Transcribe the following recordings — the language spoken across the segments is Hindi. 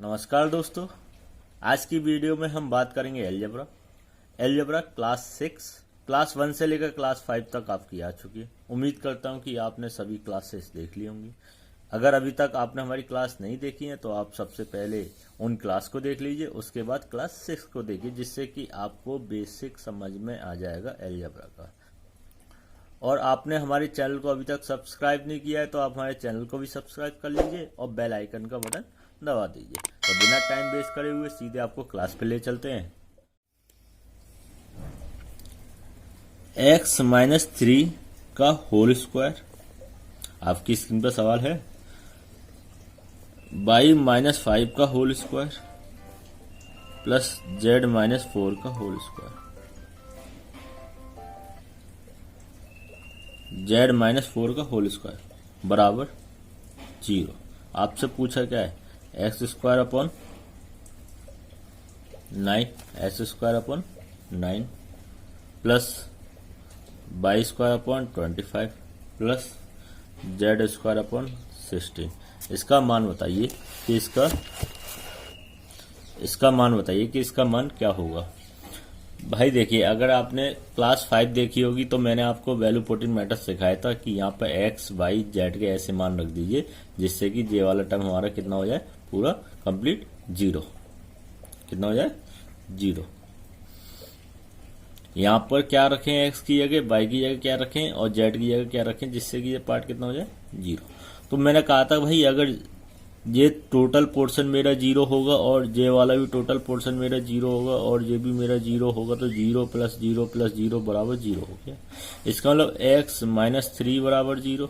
नमस्कार दोस्तों, आज की वीडियो में हम बात करेंगे एलजेब्रा क्लास 6 क्लास 1 से लेकर क्लास 5 तक आपकी आ चुकी है। उम्मीद करता हूं कि आपने सभी क्लासेस देख ली होंगी। अगर अभी तक आपने हमारी क्लास नहीं देखी है तो आप सबसे पहले उन क्लास को देख लीजिए, उसके बाद क्लास 6 को देखिए, जिससे कि आपको बेसिक समझ में आ जाएगा एलजेब्रा का। और आपने हमारे चैनल को अभी तक सब्सक्राइब नहीं किया है तो आप हमारे चैनल को भी सब्सक्राइब कर लीजिए और बेल आइकन का बटन दबा दीजिए। तो बिना टाइम वेस्ट करे हुए सीधे आपको क्लास पे ले चलते हैं। x-3 का होल स्क्वायर, आपकी स्क्रीन पर सवाल है। y-5 का होल स्क्वायर प्लस z-4 का होल स्क्वायर, z-4 का होल स्क्वायर बराबर 0। आपसे पूछा क्या है, x square upon 9, x square upon 9 plus y square upon 25 plus z square upon 16। इसका मान बताइए कि इसका मान क्या होगा। भाई देखिए, अगर आपने क्लास 5 देखी होगी तो मैंने आपको वैल्यू पुटिंग मेथड सिखाया था कि यहाँ पर एक्स वाई जेड के ऐसे मान रख दीजिए जिससे कि जे वाला टर्म हमारा कितना हो जाए, पूरा कंप्लीट 0। कितना हो जाए, 0। यहाँ पर क्या रखें, एक्स की जगह, वाई की जगह क्या रखें और जेड की जगह क्या रखें, जिससे कि ये पार्ट कितना हो जाए, 0। तो मैंने कहा था भाई, अगर ये टोटल पोर्शन मेरा 0 होगा और जे वाला भी टोटल पोर्शन मेरा 0 होगा और ये भी मेरा 0 होगा तो 0 प्लस 0 प्लस 0 बराबर 0 हो गया। इसका मतलब x-3 बराबर 0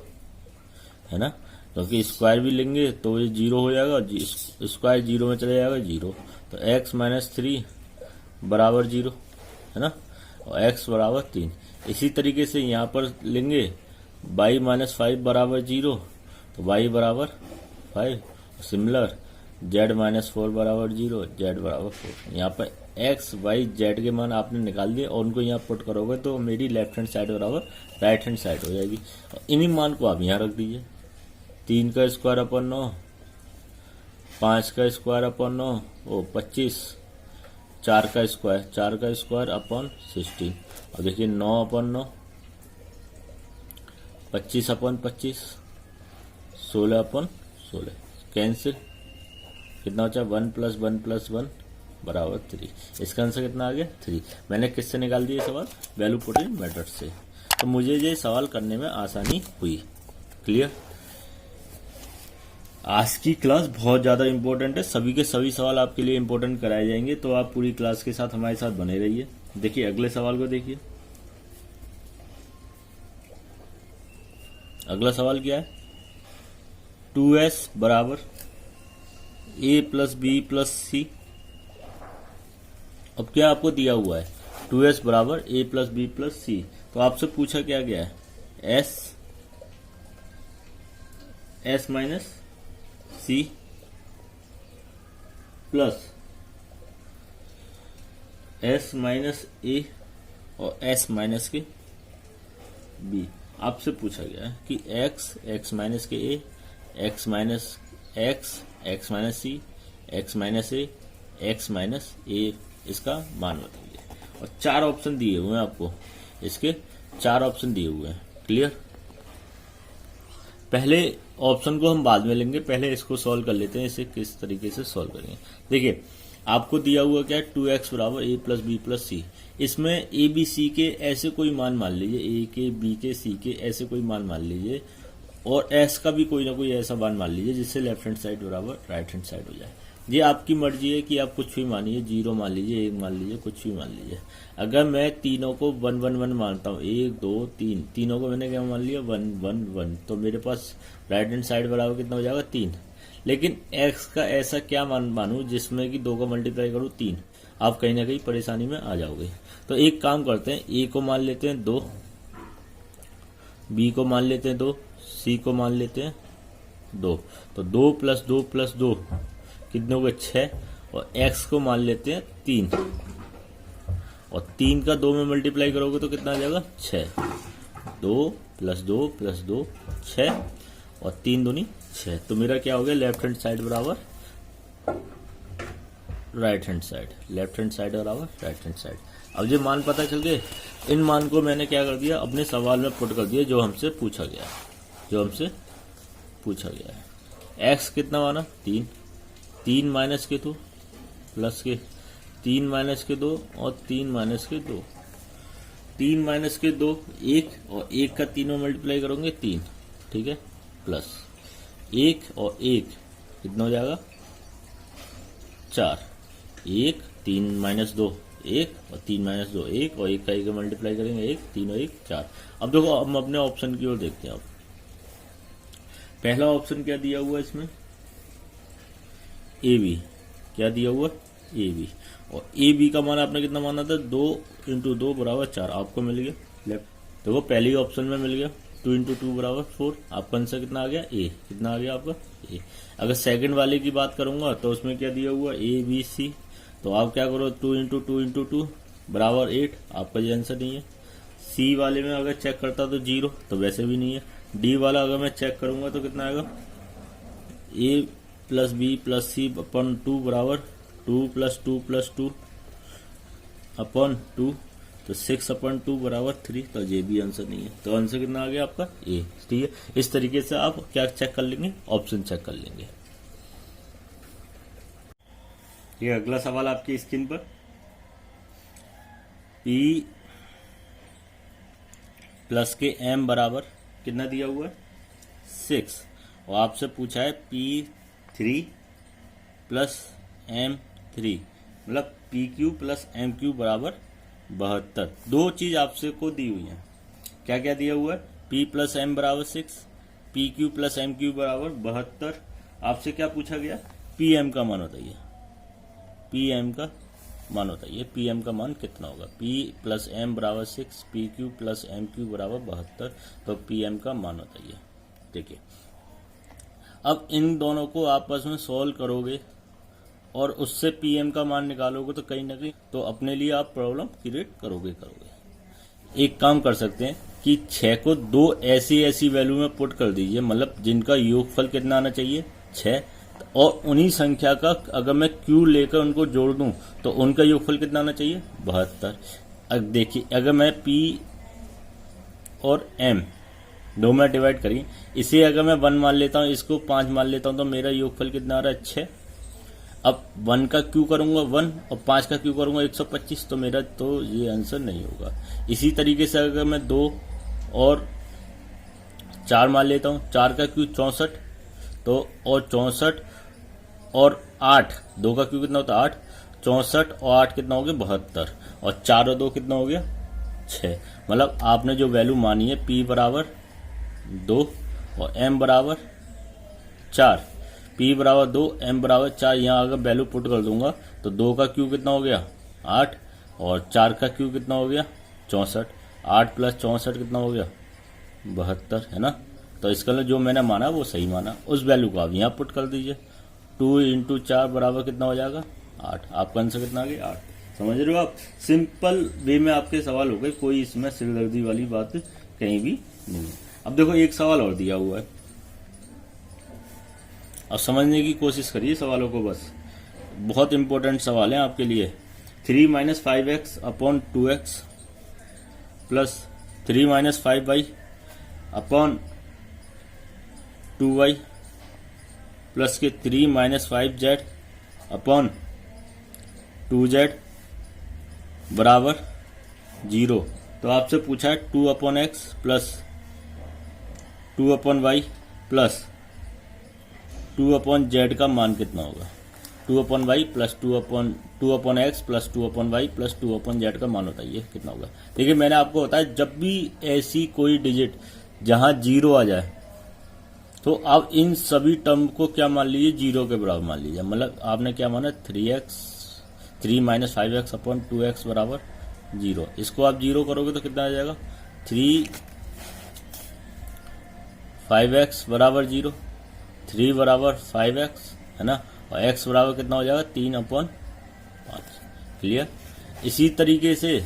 है ना, क्योंकि स्क्वायर भी लेंगे तो ये 0 हो जाएगा और स्क्वायर 0 में चले जाएगा 0। तो x-3 बराबर 0 है ना, और x बराबर 3। इसी तरीके से यहाँ पर लेंगे y-5 बराबर 0 तो y बराबर 5। सिमिलर z-4 बराबर 0, z बराबर 4। यहाँ पर x y z के मान आपने निकाल दिए और उनको यहाँ पुट करोगे तो मेरी लेफ्ट हैंड साइड बराबर राइट हैंड साइड हो जाएगी। इन्हीं मान को आप यहाँ रख दीजिए। 3 का स्क्वायर अपन 9, 5 का स्क्वायर अपन 9 वो 25, 4 का स्क्वायर अपन 16। और देखिए 9 अपन 9, 25 अपन 25, 16 अपन 16, कैंसिल। कितना बचा, 1 प्लस 1 प्लस 1 बराबर 3। इसका आंसर कितना आ गया, 3। मैंने किससे निकाल दिया सवाल, वैल्यू पुटिंग मेथड से। तो मुझे ये सवाल करने में आसानी हुई। क्लियर। आज की क्लास बहुत ज्यादा इंपॉर्टेंट है, सभी के सभी सवाल आपके लिए इंपॉर्टेंट कराए जाएंगे, तो आप पूरी क्लास के साथ हमारे साथ बने रहिए। देखिए अगले सवाल को देखिए। अगला सवाल क्या है, 2s बराबर a plus b plus c. अब क्या आपको दिया हुआ है, 2s बराबर a plus b plus c. तो आपसे पूछा क्या गया है, s minus c plus s minus a और s माइनस के b। आपसे पूछा गया है कि x माइनस के a, x minus c, x minus a, x minus a, इसका मान बताइए। और 4 ऑप्शन दिए हुए हैं आपको, इसके 4 ऑप्शन दिए हुए हैं। क्लियर। पहले ऑप्शन को हम बाद में लेंगे, पहले इसको सॉल्व कर लेते हैं। इसे किस तरीके से सॉल्व करेंगे, देखिए आपको दिया हुआ क्या है, 2x बराबर a प्लस बी प्लस सी। इसमें ए बी सी के ऐसे कोई मान लीजिए, ए के बी के सी के ऐसे कोई मान लीजिए, और s का भी कोई ना कोई ऐसा मान लीजिए जिससे लेफ्ट हैंड साइड बराबर राइट हैंड साइड हो जाए। ये आपकी मर्जी है कि आप कुछ भी मानिए, 0 मान लीजिए, 1 मान लीजिए, कुछ भी मान लीजिए। अगर मैं तीनों को 1 1 1 मानता हूँ, 1 2 3, तीनों को मैंने क्या मान लिया, 1 1 1, तो मेरे पास राइट हैंड साइड बराबर कितना हो जाएगा, 3। लेकिन x का ऐसा क्या मान मानूं जिसमें कि 2 को मल्टीप्लाई करूँ 3, आप कहीं ना कहीं परेशानी में आ जाओगे। तो एक काम करते हैं, a को मान लेते हैं 2, b को मान लेते हैं 2, c को मान लेते हैं 2। तो 2 प्लस 2 प्लस 2 कितने हो गए, 6। और x को मान लेते हैं 3, और 3 का 2 में मल्टीप्लाई करोगे तो कितना आ जाएगा, 6। 2 प्लस 2 प्लस 2 6 और 3 दूनी 6। तो मेरा क्या हो गया, लेफ्ट हैंड साइड बराबर right hand side, left hand side बराबर राइट हैंड साइड। अब ये मान पता चल गए, इन मान को मैंने क्या कर दिया, अपने सवाल में पुट कर दिया जो हमसे पूछा गया है। एक्स कितना माना 3, 3 माइनस के 2 प्लस के 3 माइनस के 2 और 3 माइनस के 2, 3 माइनस के 2 1 और 1 का तीनों मल्टीप्लाई करोगे 3, ठीक है, प्लस 1 और 1 कितना हो जाएगा 4, 1 3 माइनस 2 1 और 3 माइनस 2 1 और 1 का 1 मल्टीप्लाई करेंगे 1, 3 और 1 4। अब देखो हम अपने ऑप्शन की ओर देखते हैं। अब पहला ऑप्शन क्या दिया हुआ है इसमें, ए बी, क्या दिया हुआ ए बी, और ए बी का मान आपने कितना माना था 2 × 2 बराबर 4, आपको मिल गया लेफ्ट। देखो पहले ही ऑप्शन में मिल गया 2 × 2 बराबर 4, आपका आंसर कितना आ गया ए, कितना आ गया आपका ए। अगर सेकंड वाले की बात करूंगा तो उसमें क्या दिया हुआ ए बी सी, तो आप क्या करो 2 × 2 × 2 बराबर 8, आपका ये आंसर नहीं है। सी वाले में अगर चेक करता तो 0, तो वैसे भी नहीं है। डी वाला अगर मैं चेक करूंगा तो कितना आएगा, ए प्लस बी प्लस सी अपन 2 बराबर 2 + 2 + 2 अपन 2, तो 6 अपन 2 बराबर 3, तो ये भी आंसर नहीं है। तो आंसर कितना आ गया आपका ए, ठीक है। इस तरीके से आप क्या चेक कर लेंगे, ऑप्शन चेक कर लेंगे। ठीक है, अगला सवाल आपकी स्क्रीन पर, P प्लस के M बराबर कितना दिया हुआ है 6, और आपसे पूछा है P3 प्लस M3 मतलब PQ प्लस MQ बराबर 72। दो चीज आपसे को दी हुई है, क्या क्या दिया हुआ है, P प्लस M बराबर 6, PQ प्लस MQ बराबर 72। आपसे क्या पूछा गया, PM का मान बताइए, PM का मान बताइए, PM का मान कितना होगा। P प्लस M बराबर 6, PQ प्लस MQ बराबर 72, तो PM का मान बताइए। देखिए अब इन दोनों को आपस में सॉल्व करोगे और उससे PM का मान निकालोगे तो कहीं ना कहीं तो अपने लिए आप प्रॉब्लम क्रिएट करोगे। एक काम कर सकते हैं कि 6 को 2 ऐसी वैल्यू में पुट कर दीजिए, मतलब जिनका योगफल कितना आना चाहिए 6, और उन्हीं संख्या का अगर मैं Q लेकर उनको जोड़ दूं तो उनका योगफल कितना आना चाहिए 72। अब देखिए अगर मैं P और M दो में डिवाइड करिए, इसे अगर मैं 1 मान लेता हूं, इसको 5 मान लेता हूं, तो मेरा योगफल कितना आ रहा है 6। अब 1 का Q करूंगा 1 और 5 का Q करूंगा 125, तो मेरा तो ये आंसर नहीं होगा। इसी तरीके से अगर मैं 2 और 4 मान लेता हूं, 4 का Q 64, तो और 64 और 8, 2 का Q कितना होता है 8, 64 और 8 कितना हो गया 72, और 4 और 2 कितना हो गया 6। मतलब आपने जो वैल्यू मानी है P बराबर 2 और M बराबर 4, P बराबर 2 M बराबर 4, यहाँ अगर वैल्यू पुट कर दूंगा तो 2 का Q कितना हो गया 8 और 4 का Q कितना हो गया 64, 8 + 64 कितना हो गया 72, है ना। तो इसका जो मैंने माना वो सही माना, उस वैल्यू को आप यहाँ पुट कर दीजिए। 2 × 4 बराबर कितना हो जाएगा 8, आपका आंसर कितना आ गया 8। समझ रहे हो आप, सिंपल वे में आपके सवाल हो गए, कोई इसमें सिरदर्दी वाली बात कहीं भी नहीं है। अब देखो एक सवाल और दिया हुआ है, अब समझने की कोशिश करिए सवालों को, बस बहुत इंपॉर्टेंट सवाल है आपके लिए। 3 - 5x upon 2x plus 3 - 5y upon 2y plus के 3 - 5z अपॉन 2z बराबर 0। तो आपसे पूछा है 2/x plus 2/y plus 2/z का मान कितना होगा। 2/y plus 2/x plus 2/y plus 2/z का मान बताइए कितना होगा। देखिए मैंने आपको बताया जब भी ऐसी कोई डिजिट जहां 0 आ जाए तो आप इन सभी टर्म को क्या मान लीजिए 0 के बराबर मान लीजिए। मतलब आपने क्या माना 3 - 5x अपॉन 2x बराबर 0। इसको आप 0 करोगे तो कितना आ जाएगा 3 5x बराबर 0, 3 बराबर 5x, है ना, और x बराबर कितना हो जाएगा 3/5। क्लियर। इसी तरीके से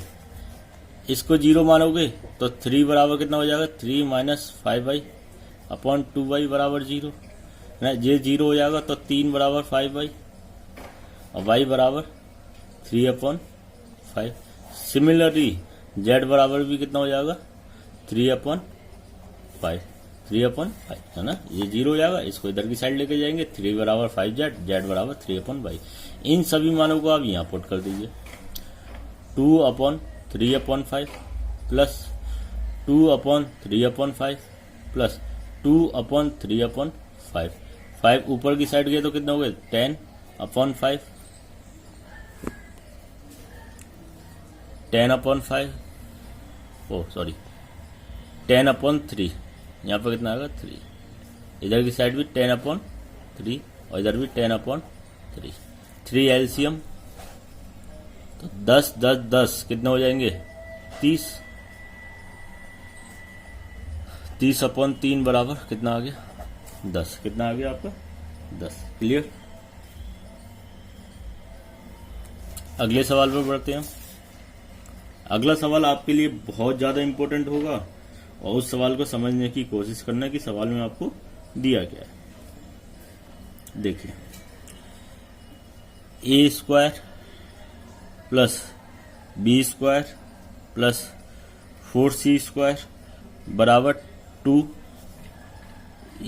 इसको 0 मानोगे तो 3 बराबर कितना हो जाएगा 3 - 5y अपॉन 2y बराबर 0, है ना, ये 0 हो जाएगा तो 3 बराबर 5y, और y बराबर 3/5। सिमिलरली z बराबर भी कितना हो जाएगा 3/5, 3/5 है ना, ये 0 हो जाएगा, इसको इधर की साइड लेके जाएंगे, 3 बराबर 5z, z बराबर 3/5। इन सभी मानों को आप यहाँ पुट कर दीजिए, 2/3/5 प्लस 2/3/5 प्लस 2/3/5। 5 ऊपर की साइड गए तो कितना हो गए 10/5, 10/5, ओ सॉरी 10/3, यहाँ पर कितना आएगा 3, इधर की साइड भी 10/3 और इधर भी 10/3, 3 एलसीएम तो 10 10 10 कितने हो जाएंगे 30, 30/3 बराबर कितना आ गया 10, कितना आ गया आपका 10। क्लियर। अगले सवाल पर बढ़ते हैं। अगला सवाल आपके लिए बहुत ज्यादा इंपॉर्टेंट होगा और उस सवाल को समझने की कोशिश करना कि सवाल में आपको दिया क्या है। देखिए, a² plus b² plus 4c² बराबर 2,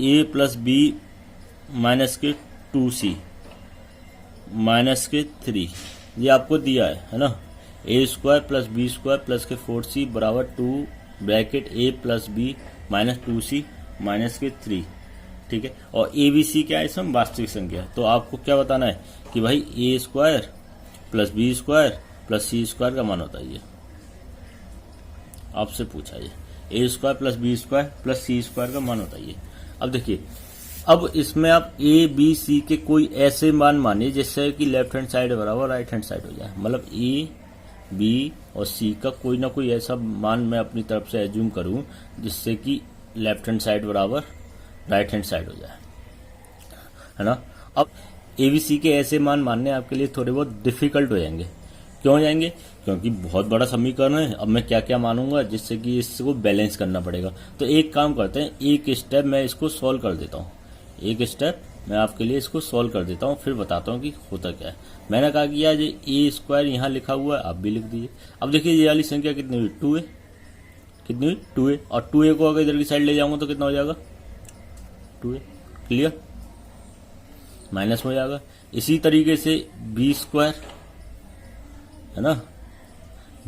a प्लस b माइनस के 2c माइनस के 3, ये आपको दिया है ना। a² प्लस b² प्लस के 4c बराबर 2 bracket a plus b minus 2c minus के 3, ठीक है। और a b c क्या है, इसमें वास्तविक संख्या है। तो आपको क्या बताना है कि भाई a² plus b² plus c² का मान होता है, ये आपसे पूछा है। a² plus b² plus c² का मान होता है ये। अब देखिए, अब इसमें आप a b c के कोई ऐसे मान मानिए जिससे कि लेफ्ट हैंड साइड बराबर राइट हैंड साइड हो जाए, मतलब a b और c का कोई ना कोई ऐसा मान मैं अपनी तरफ से एज्यूम करूं जिससे कि लेफ्ट हैंड साइड बराबर राइट हैंड साइड हो जाए, है ना। अब a b c के ऐसे मान मानने आपके लिए थोड़े बहुत डिफिकल्ट हो जाएंगे। क्यों हो जाएंगे? क्योंकि बहुत बड़ा समीकरण है। अब मैं क्या क्या मानूंगा जिससे कि इसको बैलेंस करना पड़ेगा। तो एक काम करते हैं, एक स्टेप मैं इसको सॉल्व कर देता हूँ, एक स्टेप मैं आपके लिए इसको सॉल्व कर देता हूँ, फिर बताता हूँ कि होता क्या है। मैंने कहा कि यार ये a² यहाँ लिखा हुआ है, आप भी लिख दीजिए। अब देखिए ये वाली संख्या कितनी हुई 2a, कितनी हुई 2a, और 2a को अगर इधर की साइड ले जाऊंगा तो कितना हो जाएगा 2a। क्लियर, माइनस में हो जाएगा। इसी तरीके से b² है ना,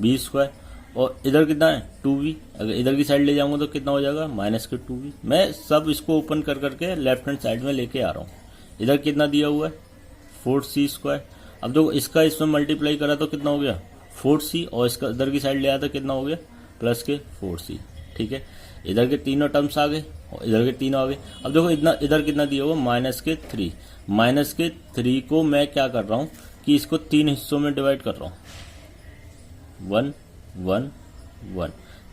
b² और इधर कितना है 2b, अगर इधर की साइड ले जाऊंगा तो कितना हो जाएगा माइनस के 2b। मैं सब इसको ओपन कर करके लेफ्ट हैंड साइड में लेके आ रहा हूँ। इधर कितना दिया हुआ है 4c²। अब देखो इसका इसमें मल्टीप्लाई करा तो कितना हो गया 4c, और इसका इधर की साइड ले आया तो कितना हो गया प्लस के 4c, ठीक है। इधर के तीनों टर्म्स आ गए और इधर के तीनों आ गए। अब देखो इधर कितना दिया हुआ माइनस के 3, माइनस के 3 को मैं क्या कर रहा हूँ कि इसको 3 हिस्सों में डिवाइड कर रहा हूँ, 1 1 1,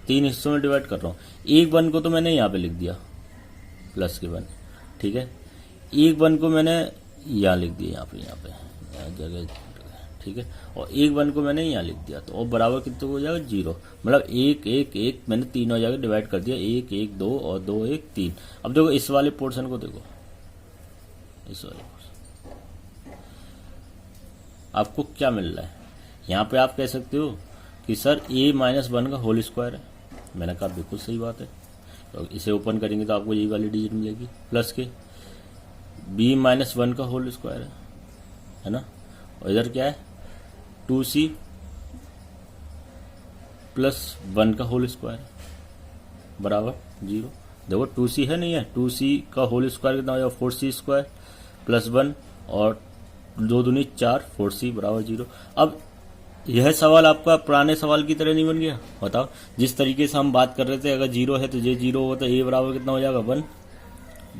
3 हिस्सों में डिवाइड कर रहा हूँ। एक 1 को तो मैंने यहाँ पे लिख दिया प्लस के 1, ठीक है। एक 1 को मैंने यहाँ लिख दिया, यहाँ पे जगह, ठीक है। और एक 1 को मैंने यहाँ लिख दिया, तो और बराबर कितने हो जाएगा 0, मतलब 1 1 1 मैंने तीनों जगह डिवाइड कर दिया, 1 1 2 और 2 1 3। अब देखो इस वाले पोर्शन को देखो, इस वाले पोर्शन आपको क्या मिल रहा है। यहाँ पे आप कह सकते हो कि सर a-1 का होल स्क्वायर है। मैंने कहा बिल्कुल सही बात है, तो इसे ओपन करेंगे तो आपको यही वाली डिजिट मिलेगी, प्लस के b-1 का होल स्क्वायर है ना। और इधर क्या है 2c प्लस 1 का होल स्क्वायर बराबर 0। देखो 2c है नहीं है, 2c का होल स्क्वायर कितना हो जाएगा 4c² प्लस 1 और 2 दूनी 4, 4c बराबर 0। अब यह सवाल आपका पुराने सवाल की तरह नहीं बन गया? बताओ, जिस तरीके से हम बात कर रहे थे, अगर 0 है तो ये 0 होगा, तो a बराबर कितना हो जाएगा 1,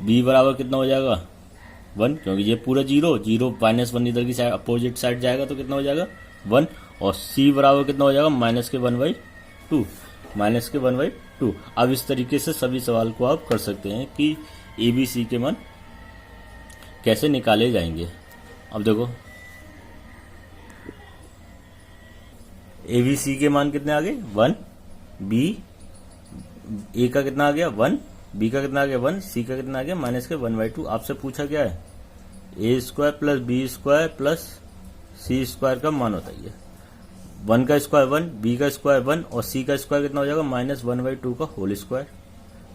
b बराबर कितना हो जाएगा 1, क्योंकि ये पूरा 0 0 -1 इधर की साइड अपोजिट साइड जाएगा तो कितना हो जाएगा 1, और c बराबर कितना हो जाएगा माइनस के 1/2, माइनस के 1/2। अब इस तरीके से सभी सवाल को आप कर सकते हैं कि a b c के मान कैसे निकाले जाएंगे। अब देखो ए बी सी के मान कितने आ गए 1, बी ए का कितना आ गया 1, बी का कितना आ गया 1, सी का कितना आ गया माइनस के 1/2। आपसे पूछा क्या है a² प्लस b² प्लस सी स्क्वायर का मान बताइए। 1 का स्क्वायर 1, बी का स्क्वायर 1 और सी का स्क्वायर कितना हो जाएगा -1/2 का होल स्क्वायर,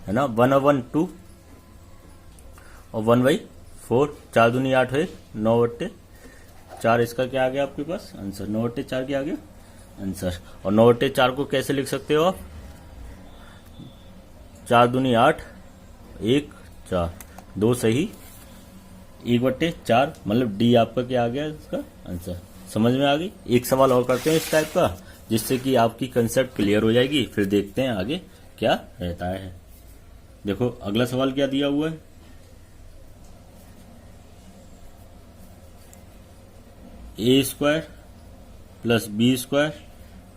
है ना। 1 और 1 2 और 1/4, 4 दूनी 8 है 9/4। इसका क्या आ गया आपके पास आंसर, 9/4 क्या आ गया आंसर। और 9/4 को कैसे लिख सकते हो आप, 4 दूनी 8, 1 4, 2 सही, 1/4, मतलब डी आपका क्या आ गया इसका आंसर। समझ में आ गई। एक सवाल और करते हैं इस टाइप का, जिससे कि आपकी कंसेप्ट क्लियर हो जाएगी, फिर देखते हैं आगे क्या रहता है। देखो अगला सवाल क्या दिया हुआ है, a² plus b²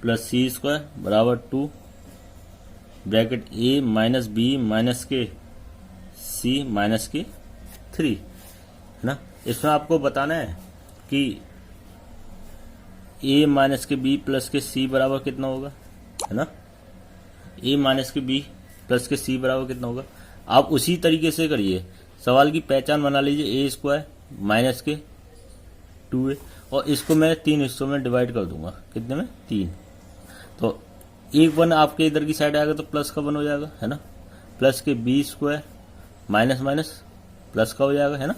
plus c² बराबर 2 bracket a minus b minus के c माइनस के 3, है ना। इसमें आपको बताना है कि a माइनस के b प्लस के c बराबर कितना होगा, है ना। a माइनस के b प्लस के c बराबर कितना होगा। आप उसी तरीके से करिए, सवाल की पहचान बना लीजिए, a² माइनस के 2a, और इसको मैं 3 हिस्सों में डिवाइड कर दूंगा, कितने में 3। तो एक 1 आपके इधर की साइड आएगा तो प्लस का 1 हो जाएगा, है ना। प्लस के b² माइनस माइनस प्लस का हो जाएगा, है ना।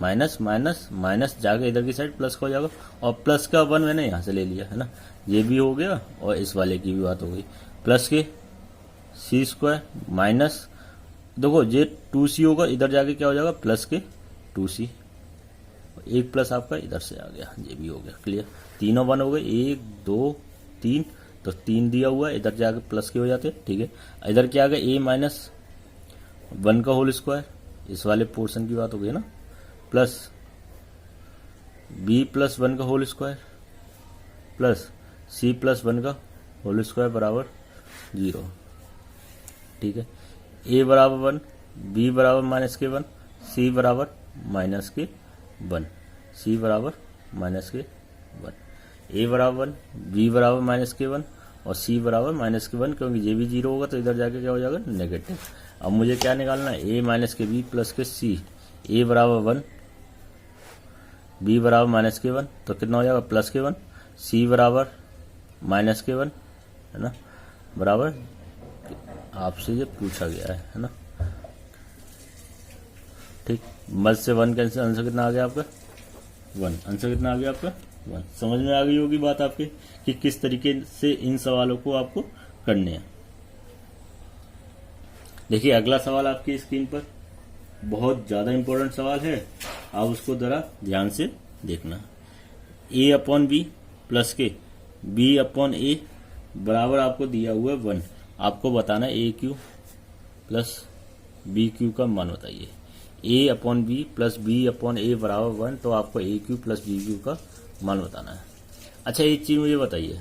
माइनस माइनस माइनस जाके इधर की साइड प्लस का हो जाएगा, और प्लस का 1 मैंने यहां से ले लिया, है ना। ये भी हो गया और इस वाले की भी बात हो गई। प्लस के c² माइनस, देखो ये 2c होगा, इधर जाके क्या हो जाएगा प्लस के 2c, एक प्लस आपका इधर से आ गया, ये भी हो गया क्लियर। तीनों 1 हो गए, 1 2 3, तो 3 दिया हुआ है, इधर जाके प्लस के हो जाते, ठीक है। इधर क्या आ गया a माइनस 1 का होल स्क्वायर, इस वाले पोर्शन की बात हो गई ना, प्लस b प्लस 1 का whole square plus c plus 1 का होल स्क्वायर बराबर 0, ठीक है। a बराबर 1, b बराबर माइनस के 1, c बराबर माइनस के 1, c बराबर माइनस के 1, a बराबर 1, b बराबर माइनस के 1 और c बराबर माइनस के 1, क्योंकि ये भी 0 होगा तो इधर जाके क्या हो जाएगा नेगेटिव। अब मुझे क्या निकालना है, a माइनस के b प्लस के c, a बराबर 1, b बराबर माइनस के 1, तो कितना हो जाएगा प्लस के 1, c बराबर माइनस के 1, है ना, बराबर आपसे ये पूछा गया है ना, ठीक। मत से 1 कैंसिल, आंसर कितना आ गया आपका 1, आंसर कितना आ गया आपका 1। समझ में आ गई होगी बात आपके कि किस तरीके से इन सवालों को आपको करने हैं। देखिए अगला सवाल आपकी स्क्रीन पर बहुत ज्यादा इंपॉर्टेंट सवाल है, आप उसको जरा ध्यान से देखना। a/b प्लस के b/a बराबर आपको दिया हुआ है 1, आपको बताना है a³ प्लस b³ का मान बताइए। a/b प्लस b/a बराबर 1, तो आपको a³ प्लस b³ का मान बताना है। अच्छा एक चीज मुझे बताइए,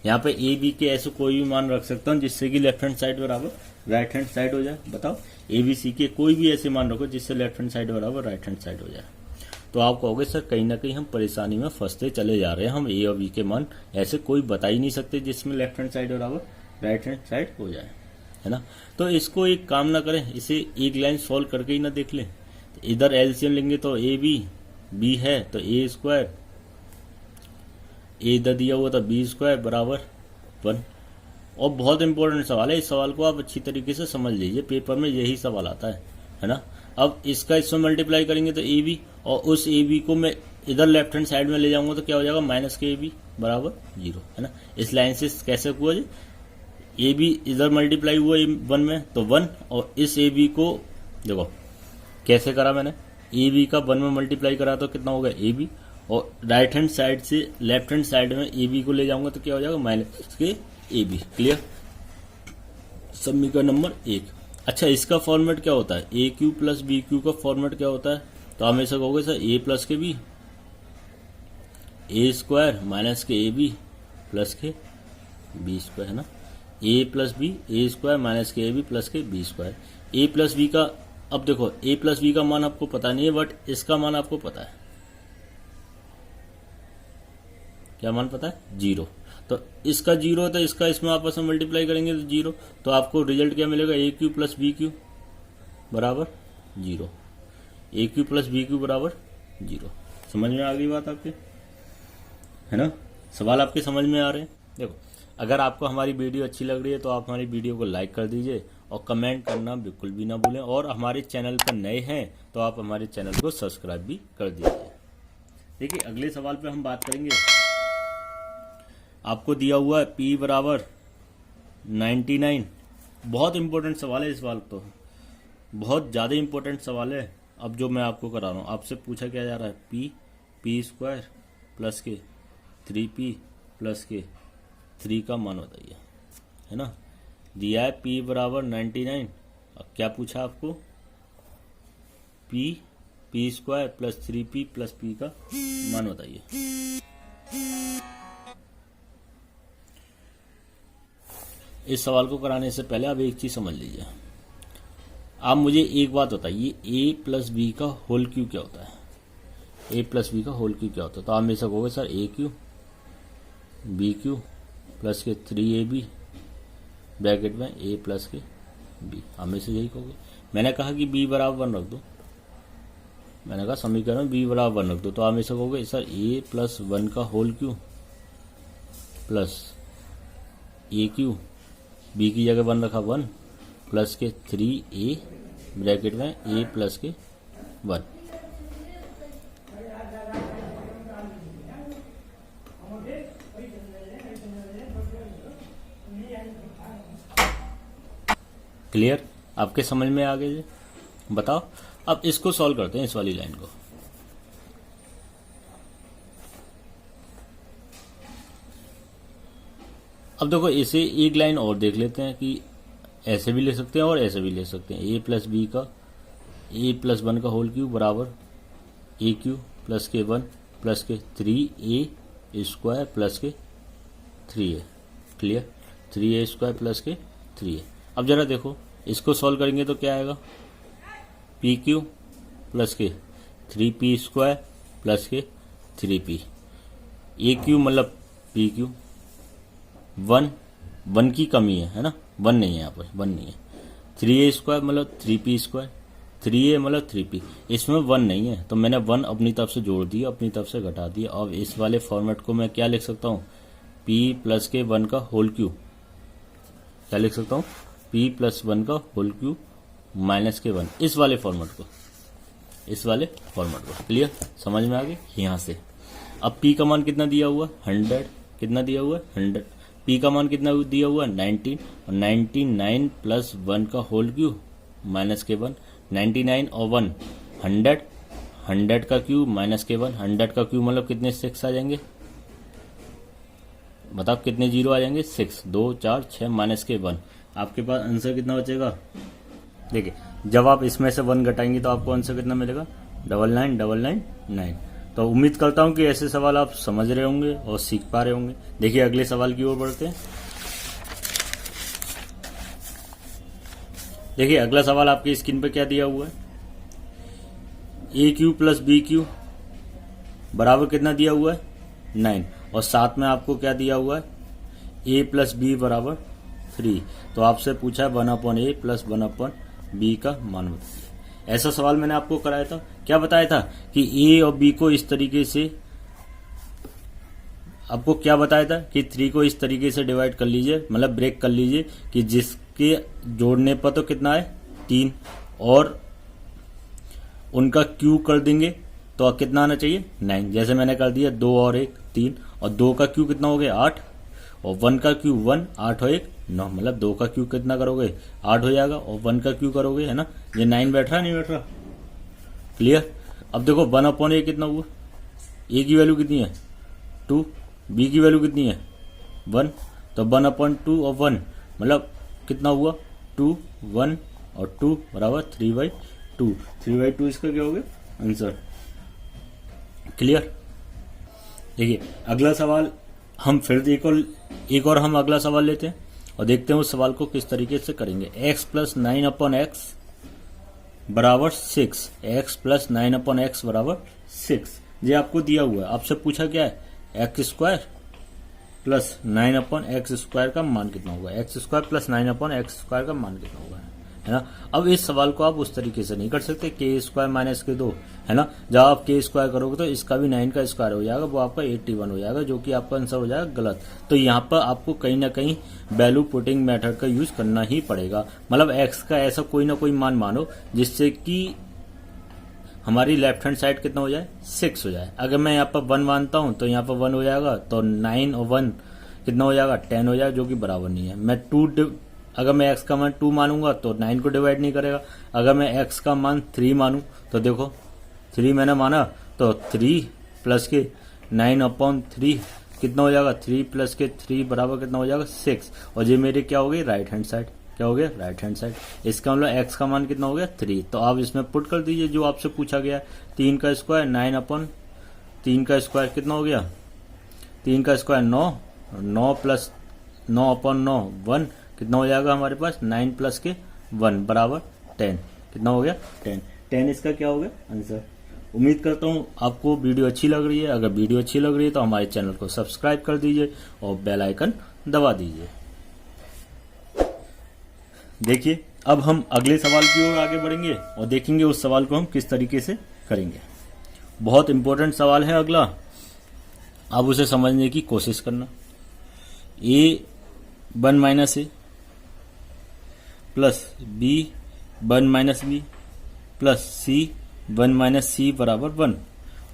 यहाँ पे a b के ऐसे कोई भी मान रख सकता हूँ जिससे कि लेफ्ट हैंड साइड बराबर राइट हैंड साइड हो जाए। बताओ a b c के कोई भी ऐसे मान रखो जिससे लेफ्ट हैंड साइड बराबर राइट हैंड साइड हो जाए, तो आप कहोगे सर कहीं ना कहीं हम परेशानी में फंसते चले जा रहे हैं, हम a और b के मान ऐसे कोई बता ही नहीं सकते जिसमें लेफ्ट हैंड साइड बराबर राइट हैंड साइड हो जाए, है ना। तो इसको एक काम ना करें, इसे एक लाइन सॉल्व करके ही ना देख लें। इधर एलसीएम लेंगे तो b है तो a², a इधर दिया हुआ था b² बराबर 1। और बहुत इंपॉर्टेंट सवाल है, इस सवाल को आप अच्छी तरीके से समझ लीजिए, पेपर में यही सवाल आता है ना। अब इसका इसमें मल्टीप्लाई करेंगे तो ab, और उस ab को मैं इधर लेफ्ट हैंड साइड में ले जाऊंगा तो क्या हो जाएगा माइनस के ab बराबर 0, है ना। इस लाइन से कैसे हुआ जी, ab इधर मल्टीप्लाई हुआ 1 में तो 1, और इस ab को देखो कैसे करा मैंने, ab का 1 में मल्टीप्लाई करा तो कितना होगा ab, और राइट हैंड साइड से लेफ्ट हैंड साइड में ab को ले जाऊंगा तो क्या हो जाएगा माइनस के ab। क्लियर, समीकरण नंबर 1। अच्छा इसका फॉर्मेट क्या होता है, a³ प्लस b³ का फॉर्मेट क्या होता है, तो हम ऐसा कहोगे सर a प्लस के b, a² माइनस के ab प्लस के b², है ना। a plus b, a² minus के ab प्लस के b²। a प्लस b का, अब देखो a प्लस b का मान आपको पता नहीं है, बट इसका मान आपको पता है, क्या मान पता है 0, तो इसका 0 है तो इसका इसमें आपस में मल्टीप्लाई करेंगे तो 0, तो आपको रिजल्ट क्या मिलेगा a³ प्लस b³ बराबर 0, a³ प्लस b³ बराबर 0। समझ में आ गई बात आपके। है ना। सवाल आपके समझ में आ रहे हैं। देखो, अगर आपको हमारी वीडियो अच्छी लग रही है तो आप हमारी वीडियो को लाइक कर दीजिए और कमेंट करना बिल्कुल भी ना भूलें, और हमारे चैनल पर नए हैं तो आप हमारे चैनल को सब्सक्राइब भी कर दीजिए। देखिए, अगले सवाल पे हम बात करेंगे। आपको दिया हुआ है P बराबर 99। बहुत इंपॉर्टेंट सवाल है। इस सवाल तो बहुत ज़्यादा इंपॉर्टेंट सवाल है। अब जो मैं आपको करा रहा हूँ, आपसे पूछा क्या जा रहा है, पी स्क्वायर प्लस के 3p प्लस के 3 का मान बताइए, है ना। दिया है P बराबर 99। अब क्या पूछा आपको, P square plus 3p plus p का मान बताइए। इस सवाल को कराने से पहले आप एक चीज समझ लीजिए। आप मुझे एक बात बताइए, a प्लस बी का होल क्यू क्या होता है। a प्लस बी का होल क्यू क्या होता है। तो आप मेरे से कहोगे sir a cube b cube plus के 3ab ब्रैकेट में a प्लस के b। आप मेरे से यही कहोगे। मैंने कहा कि b बराबर 1 रख दो। मैंने कहा समीकरण b बराबर 1 रख दो। तो आप मेरे से कहोगे सर a प्लस 1 का whole cube plus a cube, b की जगह 1 रखा 1 प्लस के 3a ब्रैकेट में a प्लस के 1। क्लियर, आपके समझ में आ गए जी। बताओ, अब इसको सॉल्व करते हैं, इस वाली लाइन को। अब देखो, इसे एक लाइन और देख लेते हैं कि ऐसे भी ले सकते हैं और ऐसे भी ले सकते हैं। a प्लस बी का a प्लस 1 का होल क्यूब बराबर a क्यूब प्लस के 1 प्लस के 3a स्क्वायर प्लस के 3a। Clear, 3a square plus के 3a। अब जरा देखो, इसको सॉल्व करेंगे तो क्या आएगा, p क्यूब प्लस के 3p स्क्वायर प्लस के 3p। a क्यूब मतलब p क्यूब, 1 की कमी है ना, 1 नहीं है यहाँ पर, 1 नहीं है। 3a स्क्वायर मतलब 3p स्क्वायर, 3a मतलब 3p। इसमें 1 नहीं है तो मैंने 1 अपनी तरफ से जोड़ दिया, अपनी तरफ से घटा दिया। अब इस वाले फॉर्मेट को मैं क्या लिख सकता हूँ, p प्लस के 1 का होल क्यूब। क्या लिख सकता हूँ, p प्लस 1 का होल क्यूब माइनस के 1। इस वाले फॉर्मेट को, इस वाले फॉर्मेट को। क्लियर, समझ में आ गई यहाँ से। अब p का मान कितना दिया हुआ, 100। कितना दिया हुआ है, 100। p का मान कितना दिया हुआ है, 19। और 99 प्लस 1 का होल क्यूब माइनस के 1। 99 और 1 100, 100 का क्यूब माइनस के 1। 100 का क्यूब मतलब कितने 6 आ जाएंगे, बताओ कितने जीरो आ जाएंगे, 6। 2 4 6 माइनस के 1। आपके पास आंसर कितना बचेगा। देखिए, जब आप इसमें से 1 घटाएंगे तो आपको आंसर कितना मिलेगा, 99999। तो उम्मीद करता हूं कि ऐसे सवाल आप समझ रहे होंगे और सीख पा रहे होंगे। देखिए, अगले सवाल की ओर बढ़ते हैं। देखिए, अगला सवाल आपकी स्क्रीन पर क्या दिया हुआ है, a cube plus b cube बराबर कितना दिया हुआ है, 9। और साथ में आपको क्या दिया हुआ है, a प्लस बी बराबर 3। तो आपसे पूछा है 1/a प्लस 1/b का मान बताइए। ऐसा सवाल मैंने आपको कराया था। क्या बताया था कि a और b को इस तरीके से, आपको क्या बताया था कि 3 को इस तरीके से डिवाइड कर लीजिए, मतलब ब्रेक कर लीजिए कि जिसके जोड़ने पर तो कितना है 3, और उनका क्यू कर देंगे तो कितना आना चाहिए 9। जैसे मैंने कर दिया 2 और 1 3, और 2 का क्यू कितना हो गया 8, और 1 का क्यू 1, 8 और 1 9, मतलब 2 का क्यू कितना करोगे 8 हो जाएगा, और 1 का क्यू करोगे, है ना। ये 9 बैठ रहा नहीं बैठ रहा। क्लियर। अब देखो 1/a कितना हुआ, a की वैल्यू कितनी है 2, b की वैल्यू कितनी है 1, तो 1/2 और 1 मतलब कितना हुआ 2 1 और 2 बराबर 3/2। 3/2 इसका क्या हो गया आंसर। क्लियर। देखिए, अगला सवाल हम फिर एक और हम अगला सवाल लेते हैं और देखते हैं उस सवाल को किस तरीके से करेंगे। x प्लस 9/x बराबर 6। x प्लस 9/x बराबर 6 ये आपको दिया हुआ है। आपसे पूछा क्या है, x square plus 9/x square का मान कितना होगा। X square plus 9/x square का मान कितना होगा, है ना। अब इस सवाल को आप उस तरीके से नहीं कर सकते, के स्क्वायर माइनस के 2, है ना। जब आप के स्क्वायर करोगे तो इसका भी 9 का स्क्वायर हो जाएगा, वो आपका 81 हो जाएगा, जो कि आपका आंसर हो जाएगा गलत। तो यहाँ पर आपको कहीं ना कहीं वैल्यू पुटिंग मेथड का यूज करना ही पड़ेगा। मतलब एक्स का ऐसा कोई ना कोई मान मानो जिससे कि हमारी लेफ्ट हैंड साइड कितना हो जाए, 6 हो जाए। अगर मैं यहाँ पर 1 मानता हूँ तो यहाँ पर 1 हो जाएगा, तो 9 और 1 कितना हो जाएगा, 10 हो जाएगा, जो कि बराबर नहीं है। मैं अगर मैं x का मान 2 मानूंगा तो 9 को डिवाइड नहीं करेगा। अगर मैं x का मान 3 मानूं तो देखो 3 मैंने माना, तो 3 प्लस के 9/3 कितना हो जाएगा, 3 प्लस के 3 बराबर कितना हो जाएगा, 6। और ये मेरे क्या हो गई, राइट हैंड साइड, क्या हो गया, राइट हैंड साइड। इसका मतलब x का मान कितना हो गया, 3। तो आप इसमें पुट कर दीजिए जो आपसे पूछा गया। 3 का स्क्वायर 9/3 का स्क्वायर कितना हो गया, 3 का स्क्वायर 9, 9 प्लस 9/9 1 कितना हो जाएगा हमारे पास, 9 प्लस के 1 बराबर 10। कितना हो गया, 10 इसका क्या हो गया आंसर। उम्मीद करता हूँ आपको वीडियो अच्छी लग रही है। अगर वीडियो अच्छी लग रही है तो हमारे चैनल को सब्सक्राइब कर दीजिए और बेल आइकन दबा दीजिए। देखिए अब हम अगले सवाल की ओर आगे बढ़ेंगे और देखेंगे उस सवाल को हम किस तरीके से करेंगे। बहुत इंपॉर्टेंट सवाल है अगला, अब उसे समझने की कोशिश करना। a1 माइनस ए plus b1 minus B plus c1 minus c बराबर 1।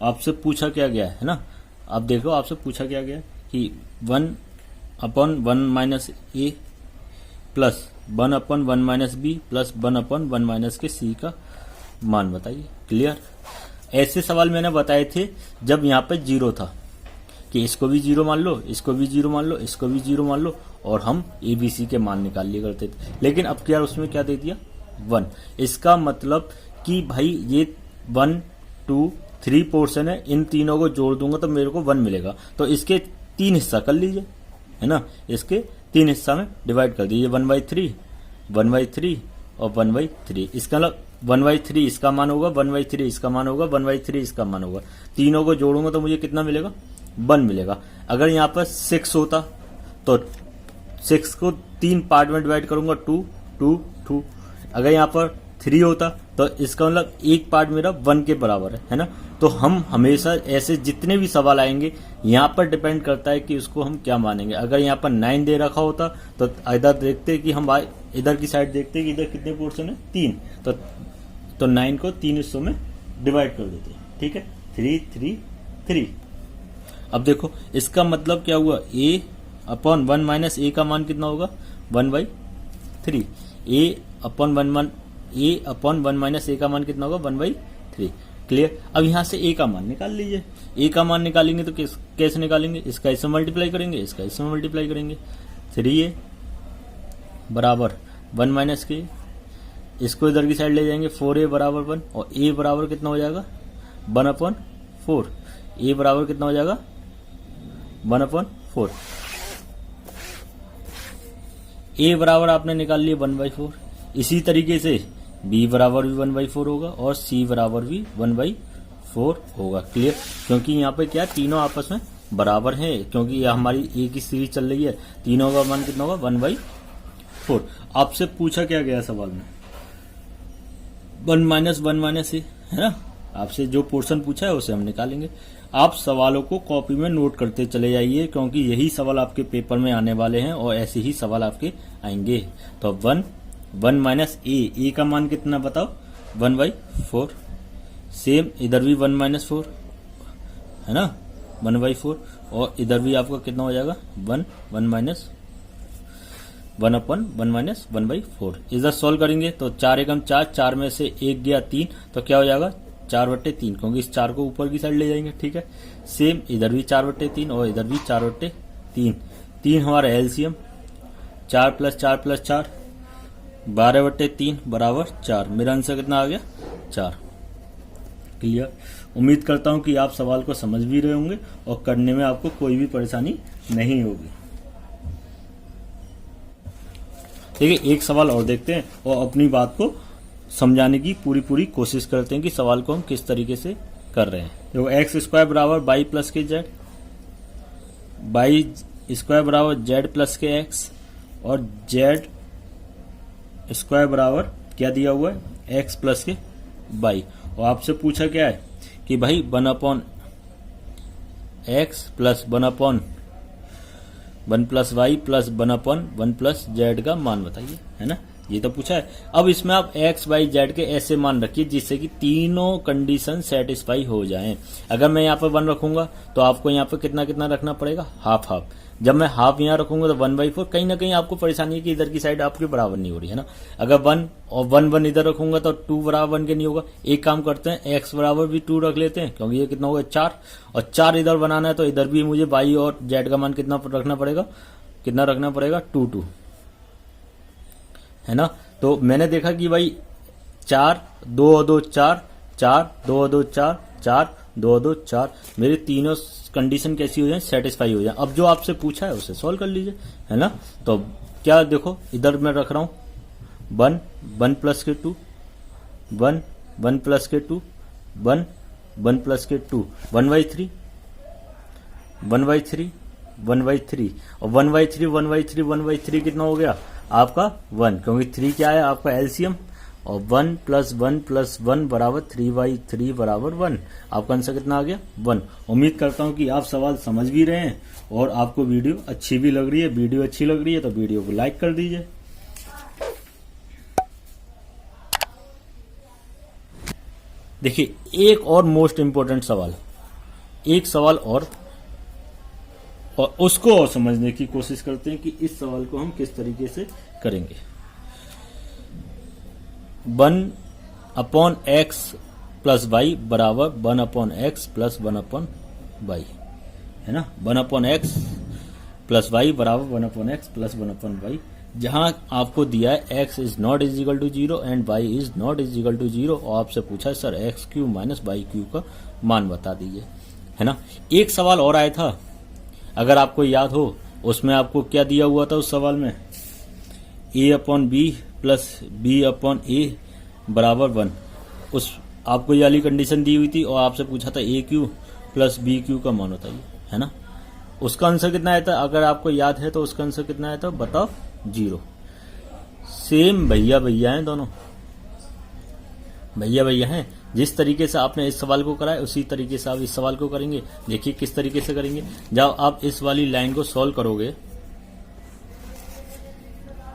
आपसे पूछा क्या गया है ना, आप देखो आपसे पूछा क्या गया कि 1/1 माइनस ए plus 1/1 minus B plus 1/1 minus के सी का मान बताइए। क्लियर। ऐसे सवाल मैंने बताए थे जब यहाँ पे 0 था कि इसको भी 0 मान लो, इसको भी 0 मान लो, इसको भी 0 मान लो, और हम ABC के मान निकाल लिया करते थे। लेकिन अब क्या उसमें क्या दे दिया, 1। इसका मतलब कि भाई ये 1 2 3 पोर्शन है, इन तीनों को जोड़ दूंगा तो मेरे को 1 मिलेगा। तो इसके 3 हिस्सा कर लीजिए, है ना, इसके 3 हिस्सा में डिवाइड कर दीजिए, 1/3 1/3 और 1/3। इसका मतलब 1/3 इसका मान होगा, 1/3 इसका मान होगा, 1/3 इसका मान होगा। तीनों को जोड़ूंगा तो मुझे कितना मिलेगा, 1 मिलेगा। अगर यहाँ पर 6 होता तो 6 को 3 पार्ट में डिवाइड करूंगा, 2 2 2। अगर यहाँ पर 3 होता तो इसका मतलब एक पार्ट मेरा 1 के बराबर है ना। तो हम हमेशा ऐसे जितने भी सवाल आएंगे यहाँ पर डिपेंड करता है कि उसको हम क्या मानेंगे। अगर यहाँ पर 9 दे रखा होता तो इधर देखते कि हम इधर की साइड देखते कि इधर कितने पोर्शन है, 3। तो 9 को 3 हिस्सों में डिवाइड कर देते, ठीक है, 3 3 3। अब देखो इसका मतलब क्या हुआ, a/1 माइनस ए का मान कितना होगा, 1/3। a/1 माइनस ए का मान कितना होगा, 1/3। क्लियर। अब यहां से a का मान निकाल लीजिए। a का मान निकालेंगे तो कैसे निकालेंगे, इसका इससे मल्टीप्लाई करेंगे, इसका इससे मल्टीप्लाई करेंगे। 3a बराबर 1 माइनस के, इसको इधर की साइड ले जाएंगे, 4a बराबर 1, और a बराबर कितना हो जाएगा, 1/4। a बराबर कितना हो जाएगा, 1/4। a बराबर आपने निकाल लिया 1/4। इसी तरीके से b बराबर भी 1/4 होगा और c बराबर भी 1/4 होगा। क्लियर। क्योंकि यहाँ पे क्या तीनों आपस में बराबर हैं, क्योंकि यह हमारी a की सीरीज चल रही है, तीनों का मान कितना होगा, 1/4। आपसे पूछा क्या गया सवाल में, 1 माइनस ए, है ना। आपसे जो पोर्शन पूछा है उसे हम निकालेंगे। आप सवालों को कॉपी में नोट करते चले जाइए, क्योंकि यही सवाल आपके पेपर में आने वाले हैं और ऐसे ही सवाल आपके आएंगे। तो 1 माइनस ए का मान कितना बताओ, 1/4। सेम इधर भी 1 माइनस 4, है ना, 1/4। और इधर भी आपका कितना हो जाएगा, 1 माइनस 1/4। इधर सॉल्व करेंगे तो 4 एकम 4, 4 में से 1 गया 3, तो क्या हो जाएगा, 4/3, क्योंकि इस 4 को ऊपर की साइड ले जाएंगे, ठीक है। सेम इधर भी 4/3 और इधर भी 4/3। 3 हमारा एलसीएम, 4 प्लस 4 प्लस 4 12/3 बराबर 4। मेरा आंसर कितना आ गया, 4। क्लियर। उम्मीद करता हूं कि आप सवाल को समझ भी रहे होंगे और करने में आपको कोई भी परेशानी नहीं होगी। ठीक है, एक सवाल और देखते हैं और अपनी बात को समझाने की पूरी कोशिश करते हैं कि सवाल को हम किस तरीके से कर रहे हैं। देखो एक्स स्क्वायर बराबर बाई प्लस के जेड, बाई स्क्वायर बराबर जेड प्लस के एक्स, और जेड स्क्वायर बराबर क्या दिया हुआ है, एक्स प्लस के वाई, और आपसे पूछा क्या है कि भाई 1 x plus 1 plus y plus 1 plus z का मान बताइए, है ना, ये तो पूछा है। अब इसमें आप एक्स वाई जेड के ऐसे मान रखिए जिससे कि तीनों कंडीशन सेटिस्फाई हो जाएं। अगर मैं यहाँ पे 1 रखूंगा तो आपको यहाँ पे कितना कितना रखना पड़ेगा, हाफ हाफ। जब मैं हाफ यहाँ रखूंगा तो 1/4, कहीं ना कहीं आपको परेशानी है कि इधर की साइड आपके बराबर नहीं हो रही है ना। अगर 1 और 1 इधर रखूंगा तो 2 बराबर 1 के नहीं होगा। एक काम करते हैं, एक्स बराबर भी 2 रख लेते हैं, क्योंकि ये कितना होगा 4, और 4 इधर बनाना है तो इधर भी मुझे वाई और जेड का मान कितना रखना पड़ेगा, 2, है ना। तो मैंने देखा कि भाई 4 2 और 2 4, 4 2 और 2 4, 4 2 और 2 4, मेरी तीनों कंडीशन कैसी हो जाए, सेटिस्फाई हो जाए। अब जो आपसे पूछा है उसे सॉल्व कर लीजिए, है ना। तो क्या देखो, इधर मैं रख रहा हूं 1 प्लस के 2, 1 प्लस के 2, 1 प्लस के 2, 1/3 और 1/3 कितना हो गया आपका 1, क्योंकि 3 क्या है आपका एलसीएम, और 1 प्लस 1 बराबर 3/3 बराबर 1। आपका आंसर कितना आ गया 1। उम्मीद करता हूं कि आप सवाल समझ भी रहे हैं और आपको वीडियो अच्छी भी लग रही है। वीडियो अच्छी लग रही है तो वीडियो को लाइक कर दीजिए। देखिए एक और मोस्ट इंपोर्टेंट सवाल, एक सवाल और उसको और समझने की कोशिश करते हैं कि इस सवाल को हम किस तरीके से करेंगे। 1/x प्लस वाई बराबर 1/x प्लस 1/y, है ना। 1/x प्लस वाई बराबर 1/x प्लस 1/y, जहां आपको दिया है x is not is equal to 0 and y is not is equal to 0, और आपसे पूछा है सर x³ माइनस y³ का मान बता दीजिए, है ना। एक सवाल और आया था, अगर आपको याद हो, उसमें आपको क्या दिया हुआ था उस सवाल में, a/b प्लस b/a बराबर 1। उस आपको ये वाली कंडीशन दी हुई थी और आपसे पूछा था a³ प्लस b³ का मान बताइए, है ना। उसका आंसर कितना आया था, अगर आपको याद है तो उसका आंसर कितना आया था बताओ, 0। सेम भैया हैं दोनों, भैया हैं। जिस तरीके से आपने इस सवाल को करा है उसी तरीके से आप इस सवाल को करेंगे। देखिए किस तरीके से करेंगे, जब आप इस वाली लाइन को सॉल्व करोगे,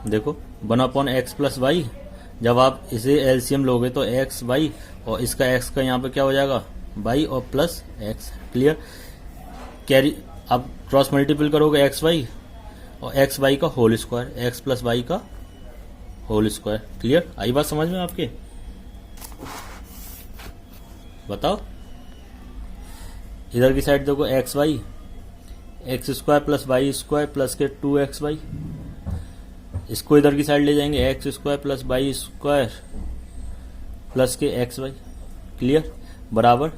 देखो 1/x प्लस वाई, जब आप इसे एलसीएम लोगे तो एक्स वाई, और इसका एक्स का यहाँ पे क्या हो जाएगा वाई और प्लस एक्स, क्लियर। कैरी आप क्रॉस मल्टीपल करोगे एक्स वाई और एक्स वाई का whole square, x plus y का होल स्क्वायर, क्लियर। आई बात समझ में आपके, बताओ। इधर की साइड देखो x Y, x² plus y² plus के 2xy, इसको इधर की साइड ले जाएंगे x² प्लस y² प्लस के xy, क्लियर, बराबर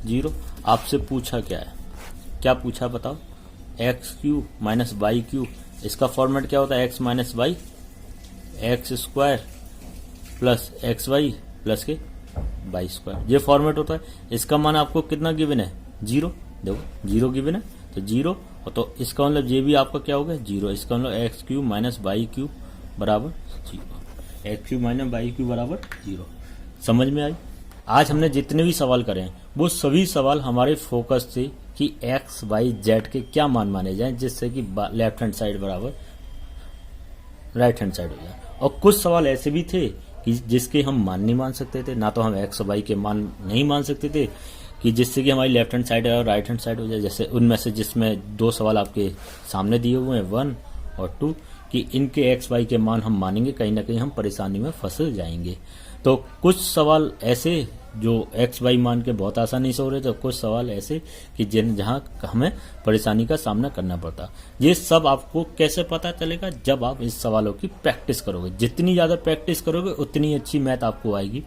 0। आपसे पूछा क्या है, क्या पूछा बताओ, x³ माइनस y³, इसका फॉर्मेट क्या होता है, x minus y, x² plus xy plus के y², ये फॉर्मेट होता है। इसका मान आपको कितना गिवन है, 0, देखो 0 गिवन है तो 0, तो इसका मतलब ये भी आपका क्या होगा 0। इसका मतलब x³ माइनस y³ बराबर 0, x³ माइनस y³ बराबर 0। समझ में आई। आज हमने जितने भी सवाल करे हैं वो सभी सवाल हमारे फोकस थे कि x, y, z के क्या मान माने जाएं जिससे कि लेफ्ट हैंड साइड बराबर राइट हैंड साइड हो जाए। और कुछ सवाल ऐसे भी थे कि जिसके हम मान नहीं मान सकते थे, ना तो हम x और y के मान नहीं मान सकते थे कि जिससे कि हमारी लेफ्ट हैंड साइड और राइट हैंड साइड हो जाए। जैसे उनमें से जिसमें 2 सवाल आपके सामने दिए हुए हैं 1 और 2 कि इनके x y के मान हम मानेंगे, कहीं ना कहीं हम परेशानी में फंस जाएंगे। तो कुछ सवाल ऐसे जो x y मान के बहुत आसानी से हो रहे थे, कुछ सवाल ऐसे कि जहां हमें परेशानी का सामना करना पड़ता। ये सब आपको कैसे पता चलेगा, जब आप इस सवालों की प्रैक्टिस करोगे। जितनी ज़्यादा प्रैक्टिस करोगे उतनी अच्छी मैथ आपको आएगी।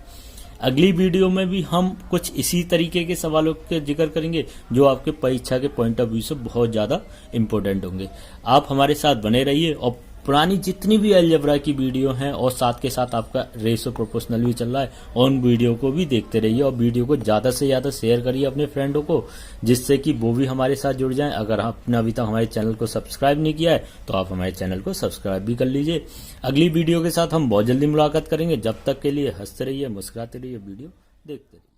अगली वीडियो में भी हम कुछ इसी तरीके के सवालों के जिक्र करेंगे जो आपके परीक्षा के पॉइंट ऑफ व्यू से बहुत ज़्यादा इम्पोर्टेंट होंगे। आप हमारे साथ बने रहिए और पुरानी जितनी भी अलजेब्रा की वीडियो हैं और साथ के साथ आपका रेशो प्रोपोर्शनल भी चल रहा है, और उन वीडियो को भी देखते रहिए और वीडियो को ज़्यादा से ज़्यादा शेयर करिए अपने फ्रेंडों को, जिससे कि वो भी हमारे साथ जुड़ जाएं। अगर आपने अभी तक हमारे चैनल को सब्सक्राइब नहीं किया है तो आप हमारे चैनल को सब्सक्राइब भी कर लीजिए। अगली वीडियो के साथ हम बहुत जल्दी मुलाकात करेंगे। जब तक के लिए हंसते रहिए, मुस्कुराते रहिए, वीडियो देखते रहिए।